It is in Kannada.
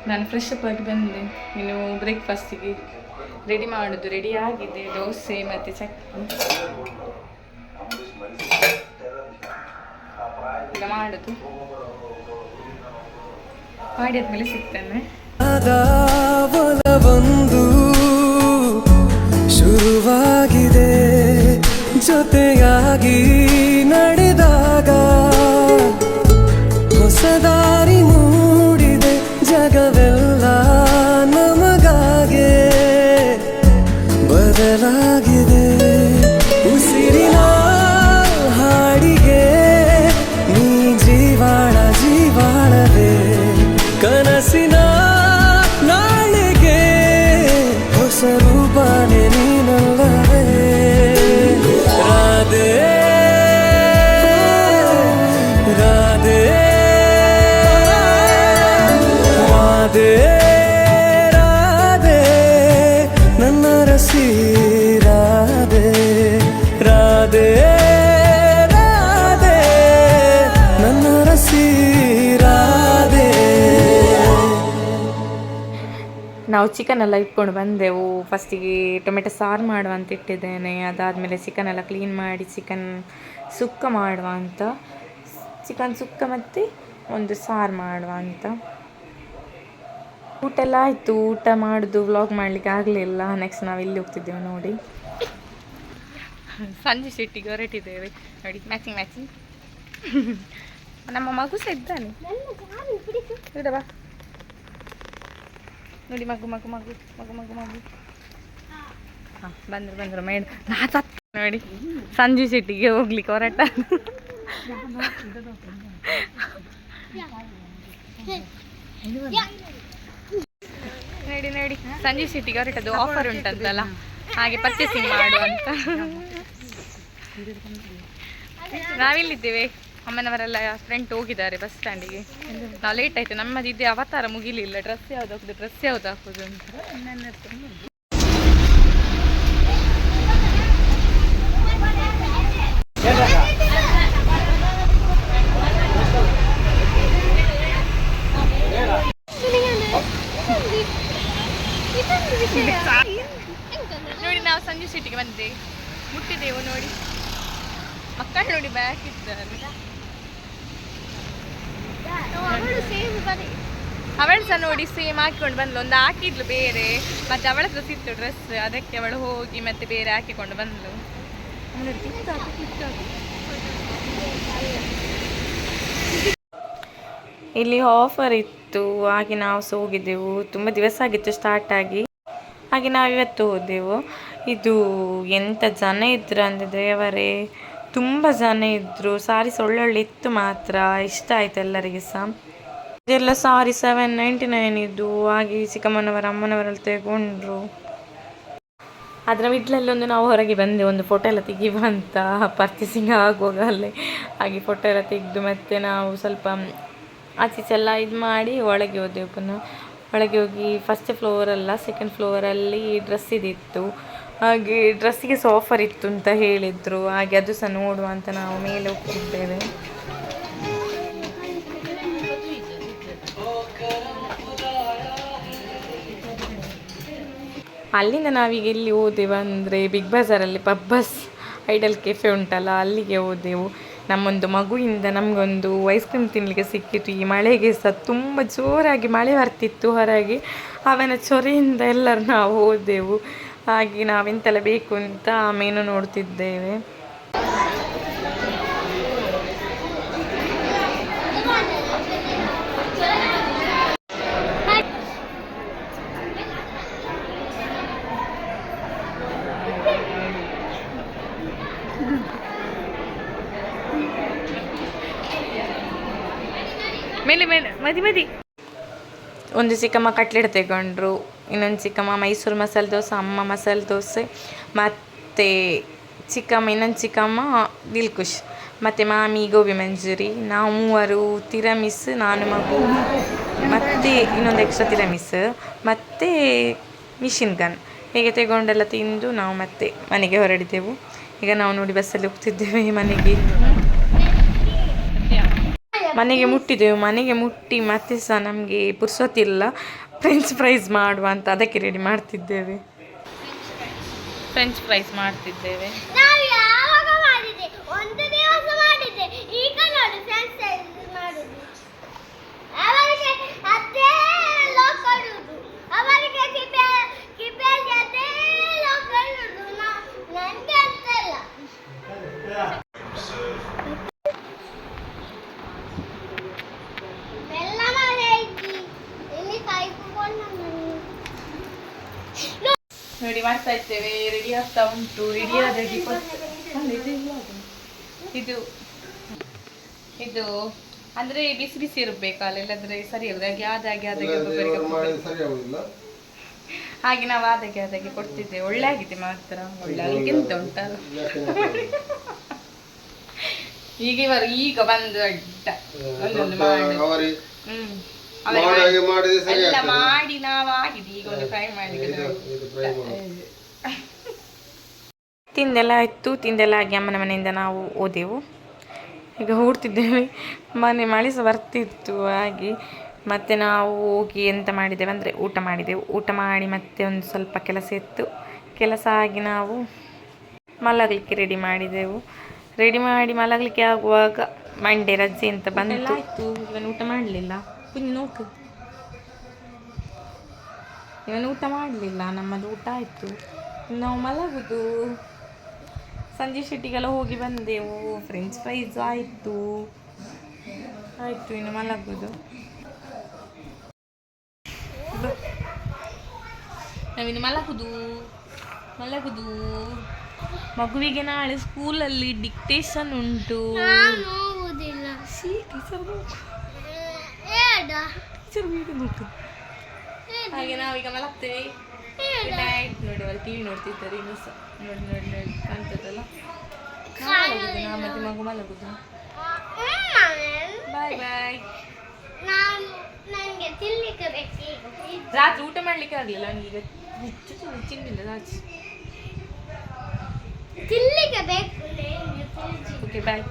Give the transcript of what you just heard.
ನಾನು ಫ್ರೆಶ್ ಅಪ್ ಆಗಿ ಬಂದೆ. ಇನ್ನು ಬ್ರೇಕ್ಫಾಸ್ಟಿಗೆ ರೆಡಿ ಮಾಡೋದು ರೆಡಿ ಆಗಿದೆ. ದೋಸೆ ಮತ್ತು ಚಟ್ನಿ ಈಗ ಮಾಡೋದು ಮಾಡಿ ಆದ್ಮೇಲೆ ಸಿಗ್ತೇನೆ. ಒಂದು ಶುರುವಾಗಿದೆ ಜೊತೆಯಾಗಿ ನಡೆದಾಗ ಹೊಸ ದಾರಿ ಮೂಡಿದೆ ಜಗವೆಲ್ಲ ನಮಗಾಗೆ ಬದಲಾಗಿದೆ ಉಸಿರಿನ ಹಾಡಿಗೆ ನೀ ಜೀವಾಳ ಜೀವಾಳವೇ ಕನಸಿನ ನಾಳೆಗೆ ಹೊಸ ರೂಪನೆ ನೀನಲ್ಲವೇ ರಾಧೆ ರಾಧೆ ರಾಧೆ ರಾಧೆ ನನ್ನ ರಸಿ ರಾಧೆ ರಾಧೆ ರಾಧೆ ನನ್ನ ರಸಿ ರಾಧೆ. ನಾವು ಚಿಕನ್ ಎಲ್ಲ ಇಟ್ಕೊಂಡು ಬಂದೆವು. ಫಸ್ಟಿಗೆ ಟೊಮೆಟೊ ಸಾರು ಮಾಡುವ ಅಂತ ಇಟ್ಟಿದ್ದೇನೆ. ಅದಾದಮೇಲೆ ಚಿಕನ್ ಎಲ್ಲ ಕ್ಲೀನ್ ಮಾಡಿ ಚಿಕನ್ ಸುಕ್ಕ ಮಾಡುವ ಅಂತ, ಚಿಕನ್ ಸುಕ್ಕ ಮತ್ತು ಒಂದು ಸಾರು ಮಾಡುವ ಅಂತ. ಊಟ ಎಲ್ಲ ಆಯಿತು. ಊಟ ಮಾಡೋದು ವ್ಲಾಗ್ ಮಾಡಲಿಕ್ಕೆ ಆಗಲಿಲ್ಲ. ನೆಕ್ಸ್ಟ್ ನಾವು ಇಲ್ಲಿ ಹೋಗ್ತಿದ್ದೇವೆ ನೋಡಿ. ಸಂಜೆ ಶೆಟ್ಟಿಗೆ ಹೊರಟಿದ್ದೇವೆ ನೋಡಿ, ಮ್ಯಾಚಿಂಗ್ ಮ್ಯಾಚಿಂಗ್. ನಮ್ಮ ಮಗು ಸಹ ಇದ್ದಾನೆ ಬಾ ನೋಡಿ, ಮಗು ಮಗು ಮಗು ಮಗು ಮಗು ಮಗು. ಹಾಂ ಬಂದರು ಮೇಡ್ ನೋಡಿ ಸಂಜೆ ಶೆಟ್ಟಿಗೆ ಹೋಗ್ಲಿಕ್ಕೆ ಹೊರಟ. ನೋಡಿ ನೋಡಿ ಸಂಜೆ ಶೆಟ್ಟಿಗೆ ಹೊರಟದ್ದು. ಆಫರ್ ಉಂಟಂತಲ್ಲ, ಹಾಗೆ ಪರ್ಚೇಸಿಂಗ್ ಮಾಡುವ ಅಂತ. ನಾವಿಲ್ಲಿದ್ದೇವೆ, ಅಮ್ಮನವರೆಲ್ಲ ಫ್ರೆಂಡ್ ಹೋಗಿದ್ದಾರೆ ಬಸ್ ಸ್ಟ್ಯಾಂಡಿಗೆ. ನಾವು ಲೇಟ್ ಆಯಿತು, ನಮ್ಮದು ಇದೇ ಅವತಾರ ಮುಗಿಲಿಲ್ಲ. ಡ್ರೆಸ್ ಯಾವ್ದು ಹಾಕೋದು ಅಂತ. ನೋಡಿ ನಾವು ಸಂಜೆ ಸಿಟಿಗೆ ಬಂದೆ, ಮುಟ್ಟಿದ್ದೆವು ನೋಡಿ. ಮಕ್ಕಳು ನೋಡಿ ಬ್ಯಾಕ್ ಇದ್ದಾರೆ. ಅವಳು ಸಹ ನೋಡಿ ಸೇಮ್ ಹಾಕಿಕೊಂಡು ಬಂದ್ಲು. ಒಂದು ಹಾಕಿದ್ಲು ಬೇರೆ, ಮತ್ತೆ ಅವಳ ಹತ್ರ ಸಿಕ್ತು ಡ್ರೆಸ್, ಅದಕ್ಕೆ ಅವಳು ಹೋಗಿ ಮತ್ತೆ ಬೇರೆ ಹಾಕಿಕೊಂಡು ಬಂದ್ಲು. ಇಲ್ಲಿ ಆಫರ್ ಇತ್ತು, ಹಾಗೆ ನಾವು ಸಹ ಹೋಗಿದ್ದೆವು. ತುಂಬ ದಿವಸ ಆಗಿತ್ತು ಸ್ಟಾರ್ಟ್ ಆಗಿ, ಹಾಗೆ ನಾವು ಇವತ್ತು ಹೋದೆವು. ಇದು ಎಂಥ ಜನ ಇದ್ರು ಅಂದರೆ ದೇವರೇ, ತುಂಬ ಜನ ಇದ್ದರು. ಸಾರೀಸ್ ಒಳ್ಳೊಳ್ಳೆ ಇತ್ತು ಮಾತ್ರ, ಇಷ್ಟ ಆಯ್ತು ಎಲ್ಲರಿಗೆ ಸಹ. ಇದೆಲ್ಲ ಸಾರಿ 799 ಇದ್ದು. ಹಾಗೆ ಚಿಕ್ಕಮ್ಮನವರ ಅಮ್ಮನವರಲ್ಲಿ ತೆಗೊಂಡ್ರು. ಅದರ ಮಿಡ್ಲಲ್ಲೊಂದು ನಾವು ಹೊರಗೆ ಬಂದೆ, ಒಂದು ಫೋಟೋ ಎಲ್ಲ ತೆಗಿಯುವ ಅಂತ, ಪರ್ಚೇಸಿಂಗ್ ಆಗುವಾಗ ಅಲ್ಲೇ. ಹಾಗೆ ಫೋಟೋ ಎಲ್ಲ ತೆಗೆದು ಮತ್ತೆ ನಾವು ಸ್ವಲ್ಪ ಆಚೀಚೆಲ್ಲ ಇದು ಮಾಡಿ ಒಳಗೆ ಹೋದೆವು. ಪುನಃ ಒಳಗೆ ಹೋಗಿ ಫಸ್ಟ್ ಫ್ಲೋರಲ್ಲ ಸೆಕೆಂಡ್ ಫ್ಲೋರಲ್ಲಿ ಡ್ರೆಸ್ ಇದಿತ್ತು. ಹಾಗೆ ಡ್ರೆಸ್ಸಿಗೆ ಸಹ ಆಫರ್ ಇತ್ತು ಅಂತ ಹೇಳಿದರು. ಹಾಗೆ ಅದು ಸಹ ನೋಡುವ ಅಂತ ನಾವು ಮೇಲೆ ಹೋಗ್ತಿದ್ದೇವೆ. ಅಲ್ಲಿಂದ ನಾವೀಗ ಎಲ್ಲಿ ಹೋದೆವು ಅಂದರೆ ಬಿಗ್ ಬಜಾರಲ್ಲಿ ಪಬ್ಬಸ್ ಐಡಲ್ ಕೆಫೆ ಉಂಟಲ್ಲ, ಅಲ್ಲಿಗೆ ಹೋದೆವು. ನಮ್ಮೊಂದು ಮಗುವಿಂದ ನಮಗೊಂದು ಐಸ್ ಕ್ರೀಮ್ ತಿನ್ನಲಿಕ್ಕೆ ಸಿಕ್ಕಿತ್ತು. ಈ ಮಳೆಗೆ ಸಹ ತುಂಬ ಜೋರಾಗಿ ಮಳೆ ಬರ್ತಿತ್ತು ಹೊರಗೆ. ಅವನ ಚೊರೆಯಿಂದ ಎಲ್ಲರೂ ನಾವು ಹೋದೆವು. ಹಾಗೆ ನಾವೆಂತೆಲ್ಲ ಬೇಕು ಅಂತ ಮೆನು ನೋಡ್ತಿದ್ದೇವೆ. ಮೇಲೆ ಮೇಲೆ ಮದಿ ಒಂದು ಚಿಕ್ಕಮ್ಮ ಕಟ್ಲೆಟ್ ತಗೊಂಡ್ರು, ಇನ್ನೊಂದು ಚಿಕ್ಕಮ್ಮ ಮೈಸೂರು ಮಸಾಲೆ ದೋಸೆ, ಅಮ್ಮ ಮಸಾಲೆ ದೋಸೆ, ಮತ್ತು ಇನ್ನೊಂದು ಚಿಕ್ಕಮ್ಮ ದಿಲ್ಕುಶ್, ಮತ್ತು ಮಾಮಿ ಗೋಬಿ ಮಂಚೂರಿ. ನಾವು ಮೂವರು ತಿರಮಿಸ್, ನಾನು ಮಗು, ಮತ್ತು ಇನ್ನೊಂದು ಎಕ್ಸ್ಟ್ರಾ ತಿರಮಿಸ್, ಮತ್ತು ಮಿಷಿನ್ ಗನ್. ಹೀಗೆ ತಗೊಂಡೆಲ್ಲ ತಿಂದು ನಾವು ಮತ್ತೆ ಮನೆಗೆ ಹೊರಡಿದೆವು. ಈಗ ನಾವು ನೋಡಿ ಬಸ್ಸಲ್ಲಿ ಹೋಗ್ತಿದ್ದೇವೆ ಮನೆಗೆ. ಮನೆಗೆ ಮುಟ್ಟಿ ಮತ್ತೆ ಸಹ ನಮಗೆ ಪುರ್ಸೊತ್ತಿಲ್ಲ ಫ್ರೆಂಚ್ ಫ್ರೈಸ್ ಮಾಡುವ ಅಂತ ಅದಕ್ಕೆ ರೆಡಿ ಮಾಡ್ತಿದ್ದೇವೆ. ಫ್ರೆಂಚ್ ಫ್ರೈಸ್ ಮಾಡ್ತಿದ್ದೇವೆ. ನಾವು ಯಾವಾಗ ಮಾಡಿದೆ, ಒಂದು ದಿವಸ ಮಾಡಿದೆ, ಈಗ ನೋಡಿ ಫ್ರೆಂಚ್ ಫ್ರೈಸ್ ಮಾಡುದು. ಅವರಿಗೆ ಅದೇ ಲೋಕ ಕೊಡುದು, ಅವರಿಗೆ ಕಿಪೆಯಲ್ಲಿ ಅದೇ ಲೋಕ ಕೊಡುದು. ನನಗೆ ಅಂತ ಇಲ್ಲ. ಬೆಲ್ಲ ಮಾಡಿ ಇಲ್ಲಿ ಕಾಯ್ಕೊಂಡು ನೋಡಿ ಮಾಡ್ತಾ ಇದ್ದೇವೆ, ರೆಡಿ ಆಗ್ತಾ ಉಂಟು. ರೆಡಿ ಆದಾಗಿ ಇದು ಅಂದ್ರೆ ಬಿಸಿ ಬಿಸಿ ಇರಬೇಕಲ್ಲ, ಇಲ್ಲದ್ರೆ ಸರಿ ಇರೋದು. ಆದಾಗೆ ಹಾಗೆ ನಾವು ಆದಾಗೆ ಕೊಡ್ತಿದ್ದೇವೆ. ಒಳ್ಳೆ ಆಗಿದೆ ಮಾತ್ರ, ಒಳ್ಳೆ ಆಗ್ಲಿಕ್ಕಿಂತ ಉಂಟಲ್ಲ. ಈಗ ಬಂದು ಅಡ್ಡ ಒಂದೊಂದು ಮಾಡಿ ಎಲ್ಲ ಮಾಡಿ ನಾವು ಆಗಿದೆ. ಈಗ ಒಂದು ಫ್ರೈ ಮಾಡಲಿಕ್ಕೆ ತಿಂದೆಲ್ಲ ಆಯಿತು. ತಿಂದೆಲ್ಲ ಆಗಿ ಅಮ್ಮನ ಮನೆಯಿಂದ ನಾವು ಹೋದೆವು. ಈಗ ಹೊರಡ್ತಿದ್ದೇವೆ. ಮಳೆ ಸಹ ಬರ್ತಿತ್ತು. ಹಾಗೆ ಮತ್ತೆ ನಾವು ಹೋಗಿ ಎಂತ ಮಾಡಿದ್ದೇವೆ ಅಂದರೆ ಊಟ ಮಾಡಿದೆವು. ಊಟ ಮಾಡಿ ಮತ್ತೆ ಒಂದು ಸ್ವಲ್ಪ ಕೆಲಸ ಇತ್ತು. ಕೆಲಸ ಆಗಿ ನಾವು ಮಲಗಲಿಕ್ಕೆ ರೆಡಿ ಮಾಡಿದೆವು. ರೆಡಿ ಮಾಡಿ ಮಲಗಲಿಕ್ಕೆ ಆಗುವಾಗ ಮಂಡೇ ರಜೆ ಅಂತ ಬಂತು. ಆಯಿತು. ಇವನು ಊಟ ಮಾಡಲಿಲ್ಲ. ಕುഞ്ഞു ನೋಕು, ಇವನು ಊಟ ಮಾಡಲಿಲ್ಲ. ನಮ್ಮದು ಊಟ ಆಯಿತು. ನಾವು ಮಲಗುದು. ಸಂಜೆ ಶೆಟ್ಟಿಗೆಲ್ಲ ಹೋಗಿ ಬಂದೆವು. ಫ್ರೆಂಚ್ ಫ್ರೈಸ್ ಆಯಿತು. ಇನ್ನು ಮಲಗುದು. ನಾವಿನ್ನು ಮಲಗುದು. ಮಗುವಿಗೆ ನಾಳೆ ಸ್ಕೂಲಲ್ಲಿ ಡಿಕ್ಟೇಷನ್ ಉಂಟು. ಹಾಗೆ ನಾವೀಗ ಮಲಗ್ತೇವೆ. ನೋಡಿ ಅವ್ರು ಟಿವಿ ನೋಡ್ತಿದ್ದಾರೆ. ಇನ್ನು ಸಹ ನೋಡಿ ಕಾಣ್ತದಲ್ಲ. ಮತ್ತೆ ಮಗು ಮಲಗುದು. ಬಾಯ್. ರಾತ್ರಿ ಊಟ ಮಾಡ್ಲಿಕ್ಕೆ ಆಗ್ಲಿಲ್ಲ ಅವನಿಗೆ. ತಿನ್ನಿಲ್ಲ ರಾತ್ರಿ. ತಿನ್ಲಿಕ್ಕೆ ಬೇಕು. ಓಕೆ ಬಾಯ್.